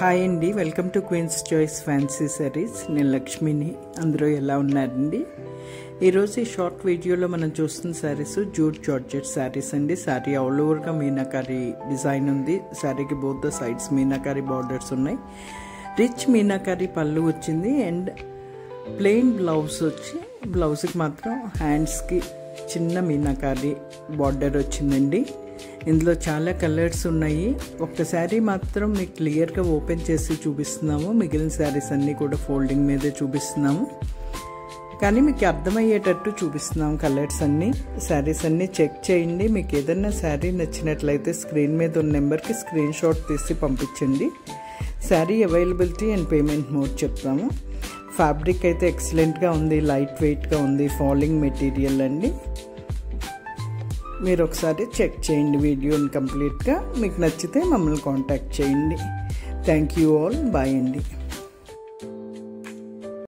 Hi అండి, welcome to Queen's Choice fancy saris. నేను లక్ష్మిని. అందరూ ఎలా ఉన్నారండి? ఈరోజు ఈ షార్ట్ వీడియోలో మనం చూస్తున్న శారీస్ జూట్ జార్జెట్ శారీస్ అండి. శారీ ఆల్ ఓవర్గా మీనాకారి డిజైన్ ఉంది. శారీకి both the sides meenakari borders ఉన్నాయి. రిచ్ మీనాకారి పళ్ళు వచ్చింది అండ్ ప్లెయిన్ బ్లౌజ్ వచ్చి బ్లౌజ్కి మాత్రం హ్యాండ్స్కి చిన్న మీనాకారి బార్డర్ వచ్చిందండి. ఇందులో చాలా కలర్స్ ఉన్నాయి. ఒక్క శారీ మాత్రం మీకు క్లియర్గా ఓపెన్ చేసి చూపిస్తున్నాము. మిగిలిన శారీస్ అన్నీ కూడా ఫోల్డింగ్ మీదే చూపిస్తున్నాము, కానీ మీకు అర్థమయ్యేటట్టు చూపిస్తున్నాము కలర్స్ అన్నీ. శారీస్ అన్నీ చెక్ చేయండి. మీకు ఏదైనా శారీ నచ్చినట్లయితే స్క్రీన్ మీద ఉన్న నెంబర్కి స్క్రీన్ షాట్ తీసి పంపించండి. Sari availability and payment mode చెప్తాము. ఫ్యాబ్రిక్ అయితే ఎక్సలెంట్గా ఉంది, లైట్ వెయిట్గా ఉంది, ఫాలింగ్ మెటీరియల్ అండి. మీరు ఒకసారి చెక్ చేయండి వీడియోని కంప్లీట్గా. మీకు నచ్చితే మమ్మల్ని కాంటాక్ట్ చేయండి. Thank you all. బాయ్ అండి.